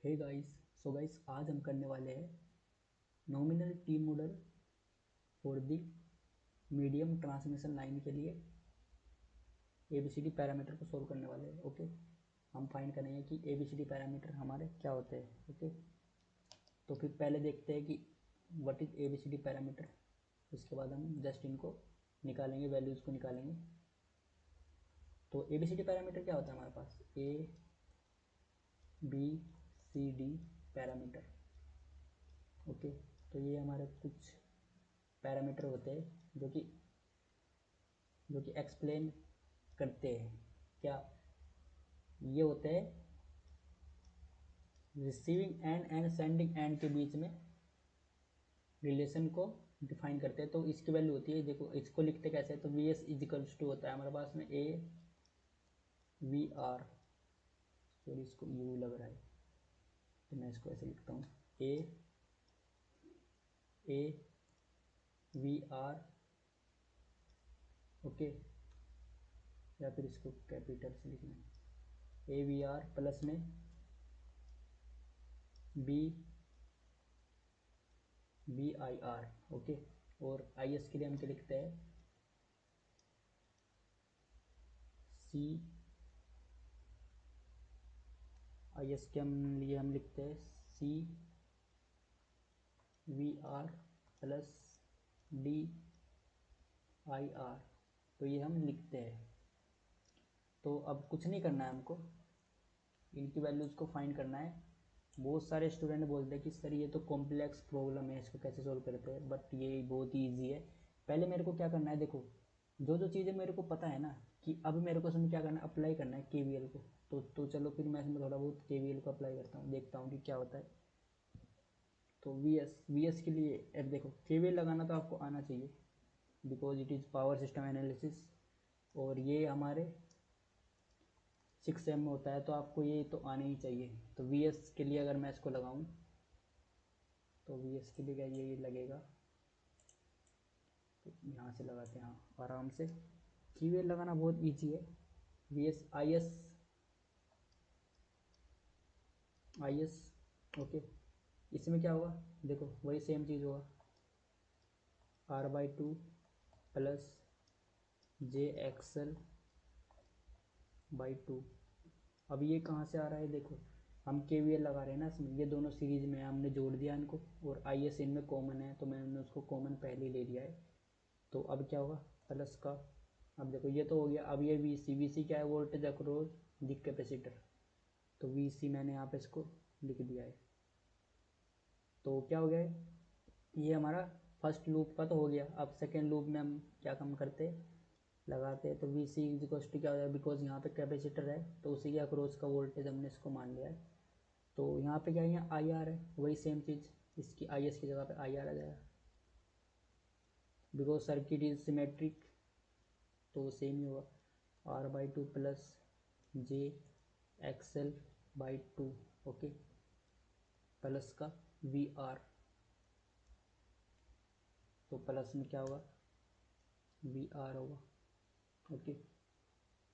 Hey guys, so guys आज हम करने वाले हैं nominal T model for the medium transmission line के लिए एबीसीडी पैरामीटर को सोल्व करने वाले हैं। ओके, हम फाइंड करेंगे कि एबीसीडी पैरामीटर हमारे क्या होते हैं। ओके, तो फिर पहले देखते हैं कि व्हाट इज एबीसीडी पैरामीटर, उसके बाद हम जस्ट इनको निकालेंगे, वैल्यूज़ को निकालेंगे। तो एबीसीडी पैरामीटर क्या होता है हमारे पास, A B C D parameter. Okay, तो ये हमारे कुछ पैरामीटर होते हैं जो कि एक्सप्लेन करते हैं क्या, ये होते हैं receiving end and sending end के बीच में रिलेशन को डिफाइन करते हैं। तो इसकी वैल्यू होती है, देखो इसको लिखते कैसे, तो वी एस इजिकल्स टू होता है हमारे पास में ए वी आर, सॉरी इसको यू लग रहा है तो मैं इसको ऐसे लिखता हूँ, ए वी आर। ओके, या फिर इसको कैपिटल से लिखना है, ए वी आर प्लस में बी आई आर। ओके, और आई एस के लिए हम क्या लिखते हैं, सी आई एस के लिए हम लिखते हैं C V R plus D I R. तो ये हम लिखते हैं। तो अब कुछ नहीं करना है हमको, इनकी वैल्यूज़ को फाइंड करना है। बहुत सारे स्टूडेंट बोलते हैं कि सर ये तो कॉम्प्लेक्स प्रॉब्लम है, इसको कैसे सोल्व करते हैं, बट ये बहुत ही ईजी है। पहले मेरे को क्या करना है, देखो जो चीज़ें मेरे को पता है ना, कि अब मेरे को इसमें क्या करना है, अप्लाई करना है केवीएल को। तो चलो फिर मैं इसमें थोड़ा बहुत केवीएल को अप्लाई करता हूँ, देखता हूँ कि क्या होता है। तो वी एस के लिए अब देखो केवीएल लगाना तो आपको आना चाहिए, because it is power system analysis, और ये हमारे 6 में होता है, तो आपको ये तो आने ही चाहिए। तो वी एस के लिए अगर मैं इसको लगाऊं, तो वी एस के लिए क्या ये लगेगा, तो यहाँ से लगाते हैं, हाँ आराम से। कीवेल लगाना बहुत ईजी है। V S I S. Okay, इसमें क्या होगा, देखो वही सेम चीज़ होगा, R/2 plus J XL by 2। अब ये कहाँ से आ रहा है, देखो हम के वी एल लगा रहे हैं ना इसमें, ये दोनों सीरीज में हमने जोड़ दिया इनको, और आई एस इनमें कॉमन है तो मैंने उसको कॉमन पहले ही ले लिया है। तो अब क्या होगा, प्लस का, अब देखो ये तो हो गया। अब ये वी सी क्या है, वोल्टेज अक्रॉस द कैपेसिटर। तो वी सी मैंने यहाँ पे इसको लिख दिया है। तो क्या हो गया है, ये हमारा फर्स्ट लूप का तो हो गया। अब सेकेंड लूप में हम क्या काम करते, लगाते हैं। तो वी सी इक्वल्स टू क्या हो जाएगा, बिकॉज यहाँ पे कैपेसिटर है तो उसी के अक्रॉस का वोल्टेज हमने इसको मान लिया है। तो यहाँ पे क्या है, आई आर है, वही सेम चीज़, इसकी आई एस की जगह पे आई आर आ जाएगा, बिकॉज सर्किट इज सिमेट्रिक, तो सेम ही होगा, R/2 plus J XL by 2। Okay, plus का वी आर, तो प्लस में क्या होगा, वी आर होगा। ओके,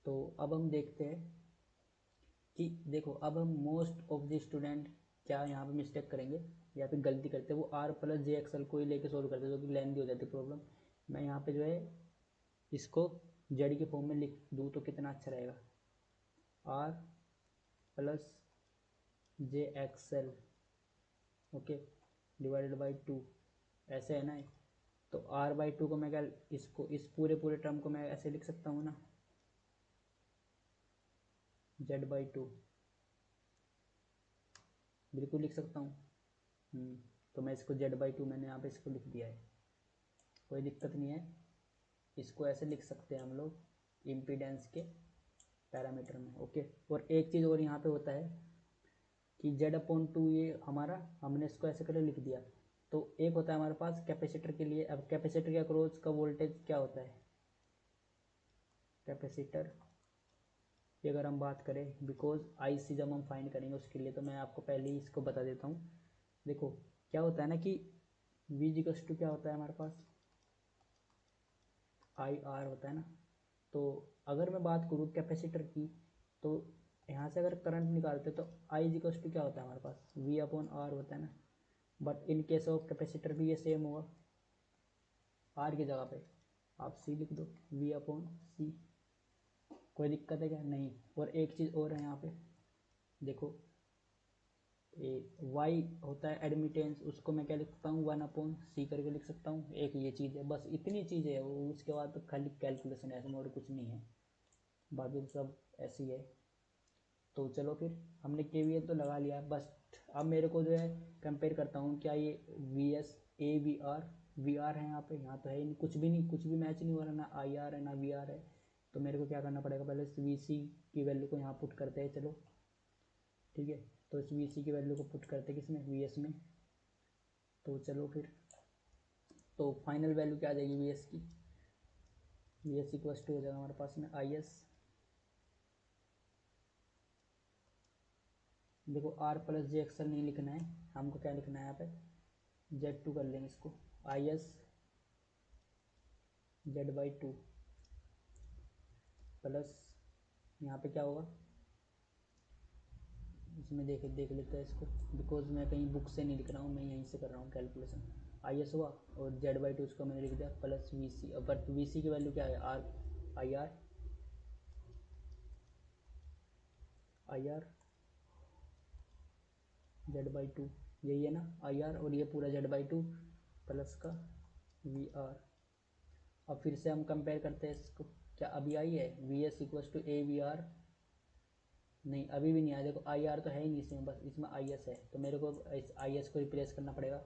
तो अब हम देखते हैं कि देखो अब हम मोस्ट ऑफ द स्टूडेंट क्या यहाँ पे मिस्टेक करेंगे या फिर गलती करते हैं, वो आर प्लस जे एक्सएल को ही लेके सोल्व करते हैं, जो कि लेंथी हो जाती है प्रॉब्लम। मैं यहाँ पे जो है इसको जेड के फॉर्म में लिख दूँ तो कितना अच्छा रहेगा, R plus J XL, okay, divided by 2, ऐसे है ना। तो R/2 को मैं क्या, इसको इस पूरे टर्म को मैं ऐसे लिख सकता हूँ ना, Z/2, बिल्कुल लिख सकता हूँ। तो मैं इसको Z/2 मैंने यहाँ पे इसको लिख दिया है, कोई दिक्कत नहीं है। इसको ऐसे लिख सकते हैं हम लोग इम्पीडेंस के पैरामीटर में। ओके, और एक चीज़ और यहाँ पे होता है कि Z/2 ये हमारा, हमने इसको ऐसे करके लिख दिया। तो एक होता है हमारे पास कैपेसिटर के लिए, अब कैपेसिटर के अक्रॉस का वोल्टेज क्या होता है, कैपेसिटर की अगर हम बात करें, बिकॉज आई सी जब हम फाइंड करेंगे उसके लिए, तो मैं आपको पहले ही इसको बता देता हूँ। देखो क्या होता है ना कि वी इक्वल्स टू क्या होता है हमारे पास, आई आर होता है ना। तो अगर मैं बात करूँ कैपेसिटर की, तो यहाँ से अगर करंट निकालते तो आई इक्वल्स टू क्या होता है हमारे पास, वी अपॉन आर होता है ना। But in case of capacitor भी ये सेम होगा, आर की जगह पे आप सी लिख दो, वी अपॉन सी। कोई दिक्कत है क्या, नहीं। और एक चीज़ और है यहाँ पे, देखो वाई होता है एडमिटेंस, उसको मैं क्या लिख सकता हूँ, 1/c करके लिख सकता हूँ। एक ये चीज़ है, बस इतनी चीज़ है वो, उसके बाद तो खाली कैलकुलेशन है, इसमें और कुछ नहीं है, बाकी तो सब ऐसी है। तो चलो फिर हमने KVL तो लगा लिया, बस अब मेरे को जो है कंपेयर करता हूँ, क्या ये VS VR है यहाँ पे, यहाँ तो है ही नहीं, कुछ भी नहीं, कुछ भी मैच नहीं हो रहा, ना IR है ना VR है। तो मेरे को क्या करना पड़ेगा, पहले VC की वैल्यू को यहाँ पुट करते हैं, चलो ठीक है। तो इस VC की वैल्यू को पुट करते हैं किसमें, VS में। तो चलो फिर, तो फाइनल वैल्यू क्या आ जाएगी VS की, VS इक्वल्स टू हो जाएगा हमारे पास में IS, देखो R प्लस JXL नहीं लिखना है हमको, क्या लिखना है यहाँ पे, Z2 कर लेंगे इसको, IS Z/2 प्लस यहाँ पे क्या होगा, इसमें देख लेते हैं इसको, बिकॉज मैं कहीं बुक से नहीं लिख रहा हूँ, मैं यहीं से कर रहा हूँ कैलकुलेशन। IS हुआ और Z/2 उसको मैंने लिख दिया प्लस VC। अब बट VC की वैल्यू क्या है, IR Z/2, यही है ना IR, और ये पूरा Z/2 प्लस का VR। अब फिर से हम कंपेयर करते हैं इसको, क्या अभी आई है VS इक्वल्स टू AVR, नहीं अभी भी नहीं आया, देखो IR तो है ही नहीं इसमें, बस इसमें IS है, तो मेरे को इस IS को रिप्लेस करना पड़ेगा।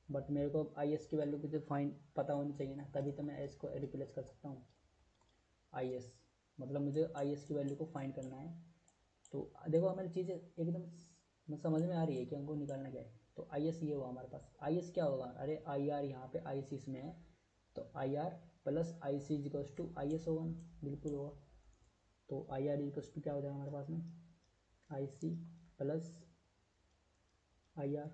बट मेरे को IS की वैल्यू मुझे फाइंड पता होनी चाहिए ना, तभी तो मैं इसको रिप्लेस कर सकता हूँ। IS मतलब मुझे IS की वैल्यू को फाइंड करना है। तो देखो हमारी चीज़ें एकदम समझ में आ रही है कि हमको निकालना क्या है। तो IS ये हुआ हमारे पास, IS क्या होगा, अरे IR यहाँ पे IC इसमें है, तो IR plus IC equals to IS होगा ना, बिल्कुल होगा। तो IR इक्वल्स टू क्या हो जाएगा हमारे पास में, IC प्लस IR,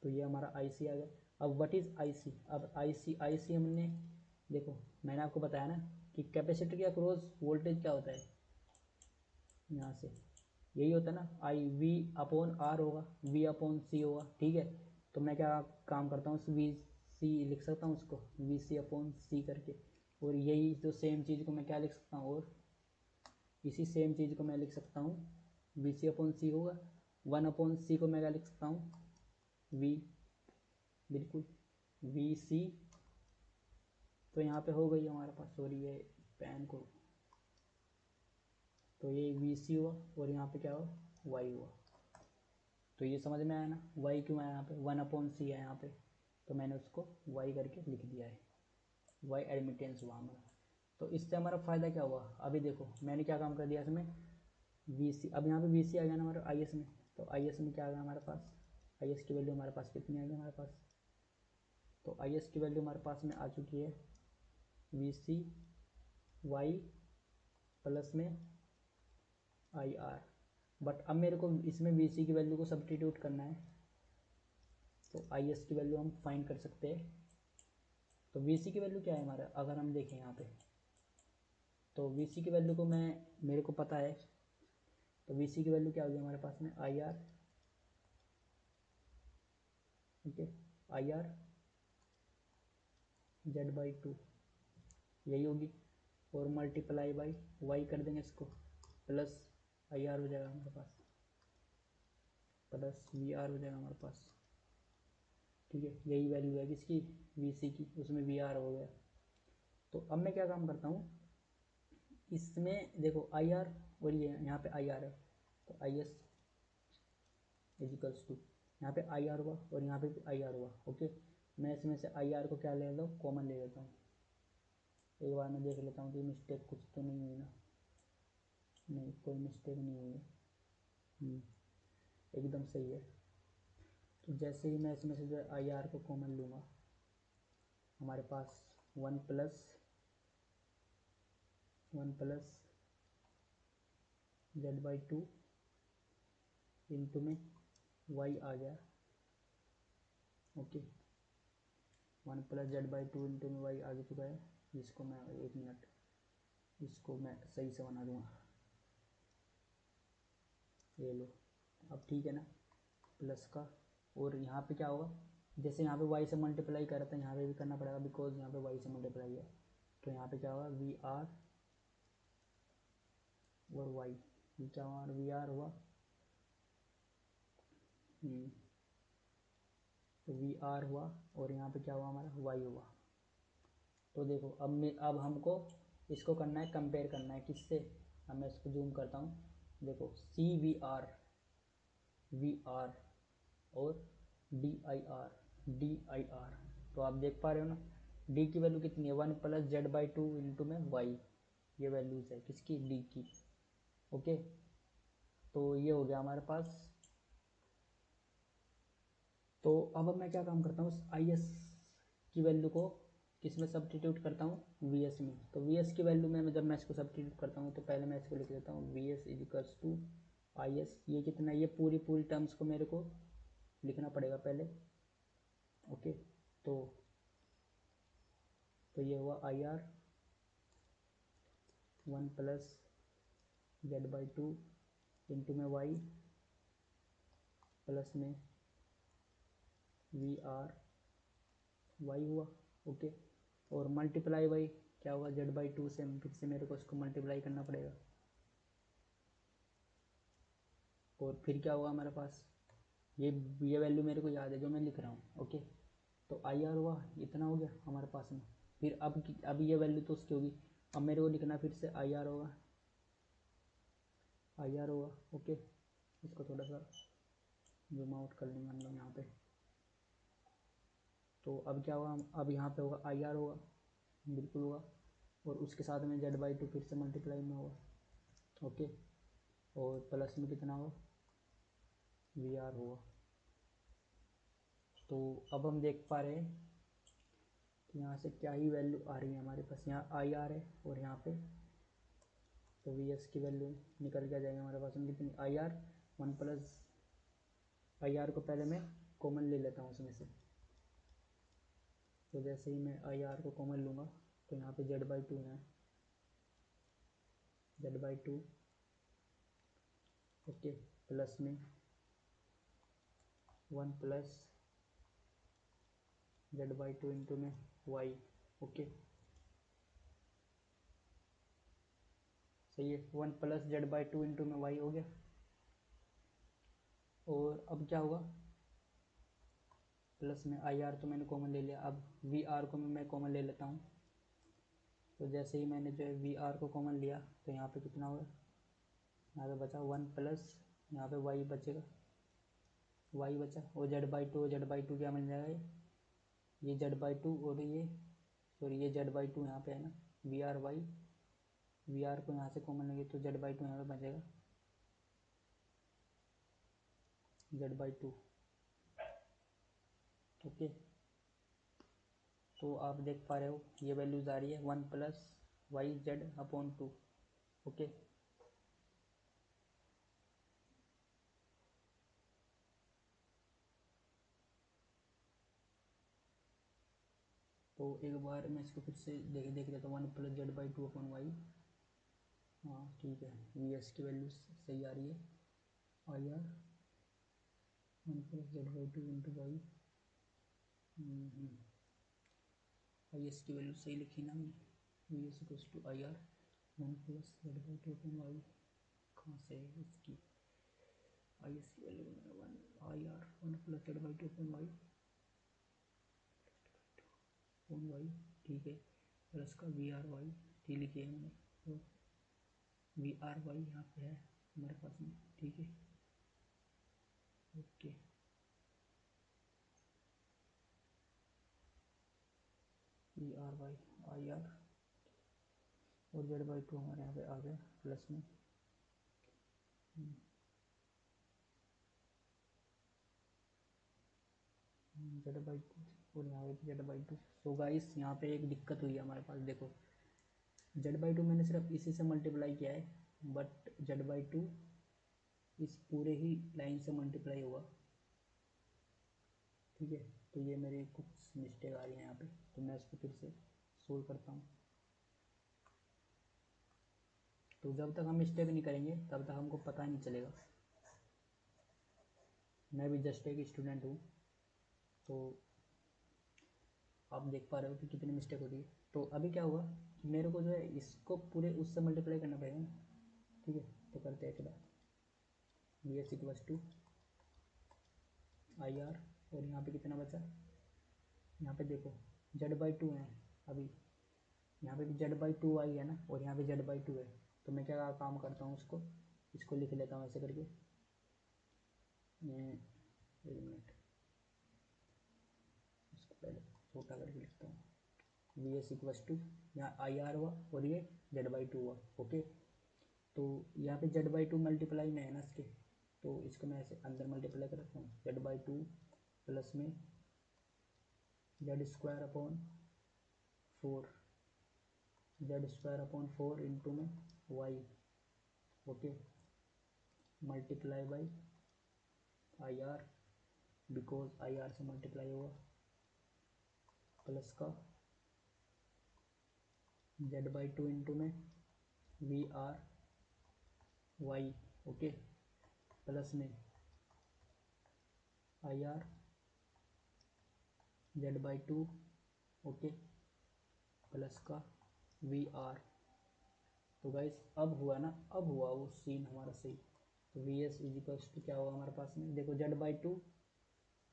तो ये हमारा IC आ गया। अब व्हाट इज़ IC, अब IC हमने, देखो मैंने आपको बताया ना कि कैपेसिटर के अक्रॉस वोल्टेज क्या होता है, यहाँ से यही होता है ना, IV/R होगा, V/C होगा, ठीक है। तो मैं क्या काम करता हूँ, VC लिख सकता हूँ उसको, VC/C करके, और यही जो सेम चीज़ को मैं क्या लिख सकता हूँ, और इसी सेम चीज़ को मैं लिख सकता हूँ, VC/C होगा, 1/C को मैं क्या लिख सकता हूँ, V, बिल्कुल VC। तो यहाँ पे हो गई हमारे पास, सॉरी ये पेन को, तो ये VC हुआ, और यहाँ पे क्या हुआ, Y हुआ। तो ये समझ में आया ना, Y क्यों आया यहाँ पे, 1/C है यहाँ पे, तो मैंने उसको Y करके लिख दिया है, Y एडमिटेंस हुआ हमारा। तो इससे हमारा फ़ायदा क्या हुआ, अभी देखो मैंने क्या काम कर दिया इसमें, VC, अब यहाँ पे VC आ गया ना हमारा IS में, तो IS में क्या आ गया हमारे पास, IS की वैल्यू हमारे पास कितनी आ गई हमारे पास, तो IS की वैल्यू हमारे पास में आ चुकी है VC Y प्लस में IR। बट अब मेरे को इसमें VC की वैल्यू को सब्स्टिट्यूट करना है, तो IS की वैल्यू हम फाइंड कर सकते हैं। तो VC की वैल्यू क्या है हमारा, अगर हम देखें यहाँ पे, तो VC की वैल्यू को मैं, मेरे को पता है, तो VC की वैल्यू क्या होगी हमारे पास में, IR, ठीक है, IR Z/2 यही होगी, और मल्टीप्लाई बाई Y कर देंगे इसको, प्लस IR हो जाएगा हमारे पास, प्लस VR हो जाएगा हमारे पास, ठीक है। यही वैल्यू है किसकी, VC की, उसमें VR हो गया। तो अब मैं क्या काम करता हूँ, इसमें देखो IR, और ये यहाँ पे IR है, तो IS इजिकल्स टू, यहाँ पे IR हुआ और यहाँ पे भी IR हुआ, ओके। मैं इसमें से IR को क्या ले लेता हूँ, कॉमन ले लेता हूँ। एक बार मैं देख लेता हूँ कि मिस्टेक कुछ तो नहीं हुई ना, नहीं कोई मिस्टेक नहीं हुई है, एकदम सही है। तो जैसे ही मैं इसमें से जो IR को कॉमन लूँगा, हमारे पास 1 प्लस Z/2 इंटू में Y आ गया, ओके। 1 प्लस Z/2 इंटू में Y आ चुका है, जिसको मैं, एक मिनट, इसको मैं सही से बना दूँगा, ये लो, अब ठीक है ना, प्लस का। और यहाँ पे क्या होगा, जैसे यहाँ पे y से मल्टीप्लाई करा था यहाँ पे भी करना पड़ेगा, बिकॉज यहाँ पे y से मल्टीप्लाई है। तो यहाँ पे क्या होगा, वी आर और y, ये क्या हुआ, वी आर हुआ, तो वी आर हुआ, और यहाँ पे क्या हुआ हमारा, y हुआ। तो देखो अब हमको इसको करना है, कंपेयर करना है किससे। अब मैं इसको जूम करता हूँ, देखो वी आर और डी आई आर। तो आप देख पा रहे हो ना, डी की वैल्यू कितनी है, 1 plus Z by two into में वाई, ये वैल्यूज है किसकी, डी की। ओके, तो ये हो गया हमारे पास। तो अब मैं क्या काम करता हूँ, आई एस की वैल्यू को किस में सब्सटीट्यूट करता हूँ, वी एस में। तो वी एस की वैल्यू में जब मैं इसको सब्सटीट्यूट करता हूँ तो पहले मैं इसको लिख देता हूँ, V S is equals to I S, ये कितना, ये पूरी टर्म्स को मेरे को लिखना पड़ेगा पहले। ओके, तो ये हुआ आई R 1 plus Z by two into में वाई प्लस में वी आर वाई हुआ। ओके, और मल्टीप्लाई बाई क्या होगा, जेड बाई टू से फिर से मेरे को इसको मल्टीप्लाई करना पड़ेगा, और फिर क्या होगा हमारे पास, ये वैल्यू मेरे को याद है जो मैं लिख रहा हूँ। ओके, तो आई आर हुआ, इतना हो गया हमारे पास में। फिर अब ये वैल्यू तो उसकी होगी, अब मेरे को लिखना फिर से आई आर होगा, आई आर होगा। ओके, इसको थोड़ा सा जूम आउट कर लेंगे हम लोग यहाँ पे। तो अब क्या होगा, अब यहाँ पे होगा आई आर होगा, बिल्कुल होगा, और उसके साथ में जेड बाई टू फिर से मल्टीप्लाई में होगा। ओके, और प्लस में कितना होगा, वी आर होगा। तो अब हम देख पा रहे हैं कि यहाँ से क्या ही वैल्यू आ रही है हमारे पास, यहाँ आई आर है और यहाँ पे तो वी एस की वैल्यू निकल के आ जाएगी हमारे पास में कितनी, आई आर 1 प्लस, आई आर को पहले मैं कॉमन ले लेता हूँ उसमें से। तो जैसे ही मैं आई आर को कॉमन लूँगा तो यहाँ पे जेड बाई टू है, Z by to. Okay, plus में 1 plus Z by two into में वाई। ओके, सही है, 1 plus Z by two into में वाई हो गया। और अब क्या होगा, प्लस में आई आर तो मैंने कॉमन ले लिया, अब वी आर को मैं कॉमन ले लेता हूँ। तो जैसे ही मैंने जो है वी आर को कॉमन लिया तो यहाँ पे कितना होगा, यहाँ पे बचा 1 प्लस, यहाँ पे वाई बचेगा, वाई बचा, और जेड बाई टू क्या बन जाएगा, ये जेड बाई टू, और ये सॉरी ये जेड बाई टू यहाँ पे है ना, V R Y, V R को यहाँ से कॉमन लेंगे तो जेड बाई टू यहाँ पे बचेगा, जेड बाई टू। ओके, तो आप देख पा रहे हो ये वैल्यूज आ रही है 1 plus Y Z upon two. Okay, तो एक बार मैं इसको फिर से देख लेता हूँ, 1 plus Z by two upon Y. हाँ ठीक है, वी एस की वैल्यू सही आ रही है, I R 1 plus Z by two into Y, I S की वैल्यू सही लिखी ना हमने, V S equals to I R 1 plus Z by two upon Y, कहाँ से है इसकी, आई एस की वैल्यू मैंने 1 I R 1 plus Z by two upon Y, upon Y, ठीक है, प्लस का वी आर वाई, टी लिखी है मैंने, तो वी आर वाई यहाँ पे है हमारे पास में, ठीक है। Okay, V R Y I R और जेड बाई टू हमारे यहाँ पे आ गया प्लस में, जेड बाई टू, और यहाँ पे Z by to. So guys यहाँ पे एक दिक्कत हुई है हमारे पास, देखो जेड बाई टू मैंने सिर्फ इसी से मल्टीप्लाई किया है, बट जेड बाई टू इस पूरे ही लाइन से मल्टीप्लाई हुआ, ठीक है। तो ये मेरी कुछ मिस्टेक आ रही है यहाँ पे, तो मैं इसको फिर से सोल्व करता हूँ। तो जब तक हम मिस्टेक नहीं करेंगे तब तक हमको पता नहीं चलेगा मैं भी जस्ट एक स्टूडेंट हूँ, तो आप देख पा रहे हो कि कितनी मिस्टेक हो रही है। तो अभी क्या हुआ कि मेरे को जो है इसको पूरे उससे मल्टीप्लाई करना पड़ेगा ना, ठीक है। तो करते हैं चलो, V S equals to I R, और यहाँ पे कितना बचा, यहाँ पे देखो Z/2 है अभी, यहाँ पे भी Z/2 आई है ना, और यहाँ पे Z/2 है। तो मैं क्या काम करता हूँ, इसको लिख लेता हूँ ऐसे करके, एक मिनट, इसको पहले छोटा करके लिखता हूँ, वी एस इक्वल्स टू, यहाँ आई आर हुआ और ये Z/2 हुआ, ओके। तो यहाँ पे Z/2 मल्टीप्लाई में है ना इसके, तो इसको मैं ऐसे अंदर मल्टीप्लाई कर रखता हूँ, Z/2 प्लस में Z² upon 4, Z² upon 4 into में Y, okay, multiply by I R, because I R से मल्टीप्लाई होगा, प्लस का Z/2 इंटू में VRY, ओके, प्लस में I R Z/2, okay, plus का VR। तो गाइस अब हुआ ना, अब हुआ वो सीन हमारा सही। तो वी एस इजिकल्स टू क्या होगा हमारे पास में, देखो Z/2,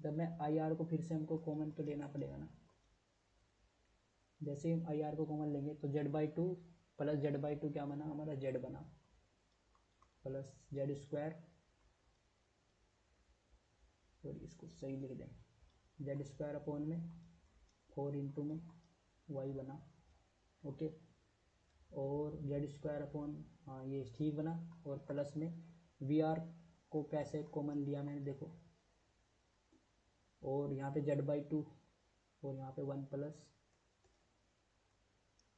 जब मैं आई आर को फिर से हमको कॉमन तो लेना पड़ेगा ना, जैसे हम आई आर को कॉमन लेंगे तो Z/2 प्लस Z/2 क्या बना हमारा, Z बना, प्लस Z², और इसको सही लिख दें, Z² अपॉन में 4 इंटू में Y बना, ओके, और Z² अपॉन, हाँ ये ठीक बना, और प्लस में VR को कैसे कॉमन लिया मैंने देखो, और यहाँ पे Z/2 और यहाँ पे 1 प्लस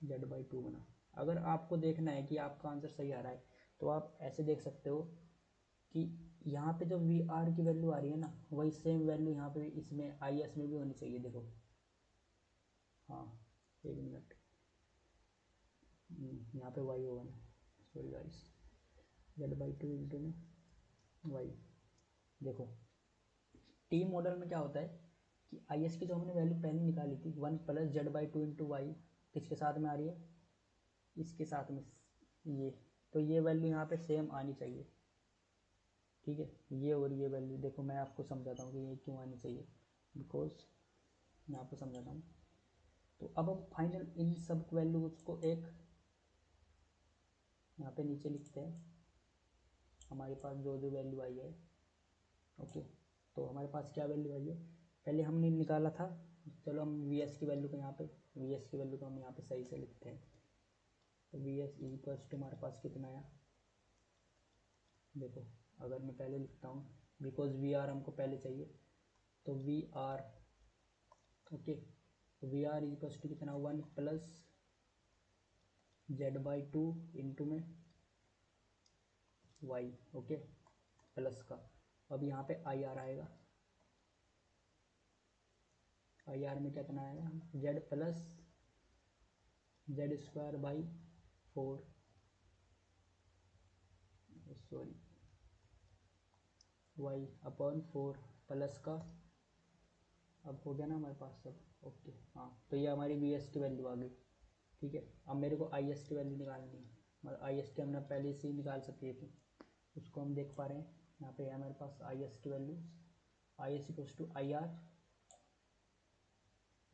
Z/2 बना। अगर आपको देखना है कि आपका आंसर सही आ रहा है तो आप ऐसे देख सकते हो कि यहाँ पे जो VR की वैल्यू आ रही है ना, वही सेम वैल्यू यहाँ पे इसमें IS में भी होनी चाहिए, देखो, हाँ एक मिनट, यहाँ पे Y होगा ना, सॉरी गाइस, Z/2 इंटू में Y, देखो टी मॉडल में क्या होता है कि IS की जो हमने वैल्यू पहले निकाली थी 1 प्लस Z/2 इंटू वाई, किसके साथ में आ रही है, इसके साथ में ये, तो ये वैल्यू यहाँ पे सेम आनी चाहिए, ठीक है। ये और ये वैल्यू देखो, मैं आपको समझाता हूँ कि ये क्यों आनी चाहिए, बिकॉज मैं आपको समझाता हूँ। तो अब हम फाइनल इन सब वैल्यूज को एक यहाँ पे नीचे लिखते हैं, हमारे पास जो जो वैल्यू आई है, ओके। तो हमारे पास क्या वैल्यू आई है, पहले हमने निकाला था, चलो हम वी एस की वैल्यू को यहाँ पे, वी एस की वैल्यू को हम यहाँ पे सही से लिखते हैं। तो वी एस इक्वल्स टू हमारे पास कितना आया, देखो अगर मैं पहले लिखता हूँ, बिकॉज वी आर हमको पहले चाहिए, तो वी आर, ओके, तो वी आर इक्वल्स टू कितना, 1 प्लस Z/2 इंटू में Y, ओके, प्लस का, अब यहाँ पे आई आर आएगा, आई आर में कितना आएगा, Z plus Z²/4, sorry Y/4 plus का, अब हो गया ना हमारे पास सब, ओके, हाँ। तो ये हमारी वी एस की वैल्यू आ गई, ठीक है। अब मेरे को आई एस की वैल्यू निकालनी है, मतलब आई एस की हमने पहले से ही निकाल सकी थी, उसको हम देख पा रहे हैं, यहाँ पे है हमारे पास आई एस की value, I S equals to I R,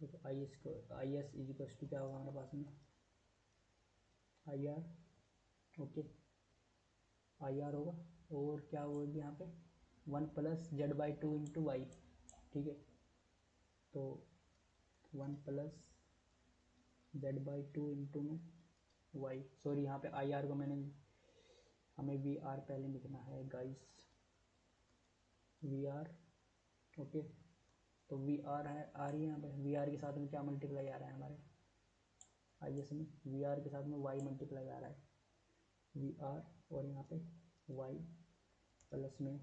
देखो आई एस इक्वल्स टू क्या होगा हमारे पास में, I R, okay, I R होगा, और क्या होगी यहाँ पे 1 प्लस Z/2 इंटू वाई, ठीक है। तो 1 प्लस Z/2 इंटू में वाई, सॉरी यहाँ पे आई आर को मैंने, हमें वी आर पहले लिखना है गाइस, वी आर, ओके। तो वी आर है, आ रही है यहाँ पे, वी आर के साथ में क्या मल्टीप्लाई आ रहा है हमारे आई एस में, वी आर के साथ में वाई मल्टीप्लाई आ रहा है, वी आर, और यहाँ पे वाई प्लस में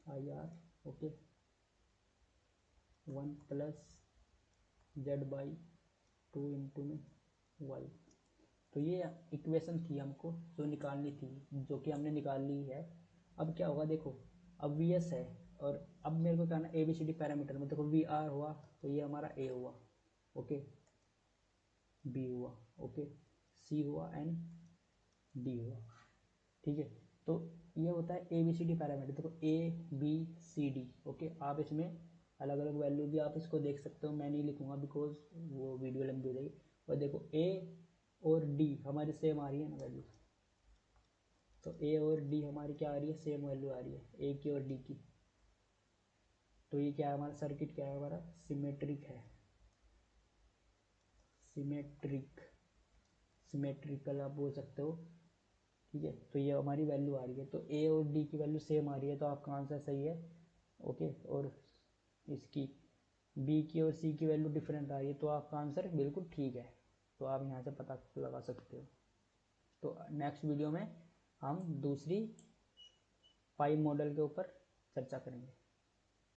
I R, okay, 1 plus Z/2 into में वाई। तो ये इक्वेशन थी हमको जो निकालनी थी, जो कि हमने निकाल ली है। अब क्या होगा देखो, अब वी एस है, और अब मेरे को कहना A B C D parameter में, देखो वी आर हुआ तो ये हमारा ए हुआ, ओके, बी हुआ, ओके, सी हुआ एंड डी हुआ, ठीक है। तो ये होता है A B C D parameter. देखो A B C D, okay, आप इसमें अलग अलग वैल्यू भी आप इसको देख सकते हो, मैं नहीं लिखूंगा बिकॉज वो वीडियो लंबी हो जाएगी। और देखो ए और डी हमारी सेम आ रही है ना वैल्यू, तो ए और डी हमारी क्या आ रही है, सेम वैल्यू आ रही है ए की और डी की। तो ये क्या है, हमारा सर्किट क्या है, हमारा सिमेट्रिक है, सिमेट्रिकल आप बोल सकते हो, ठीक है। तो ये हमारी वैल्यू आ रही है, तो ए और डी की वैल्यू सेम आ रही है, तो आपका आंसर सही है, ओके। और इसकी बी की और सी की वैल्यू डिफरेंट आ रही है, तो आपका आंसर बिल्कुल ठीक है। तो आप यहाँ से पता लगा सकते हो। तो नेक्स्ट वीडियो में हम दूसरी पाई मॉडल के ऊपर चर्चा करेंगे।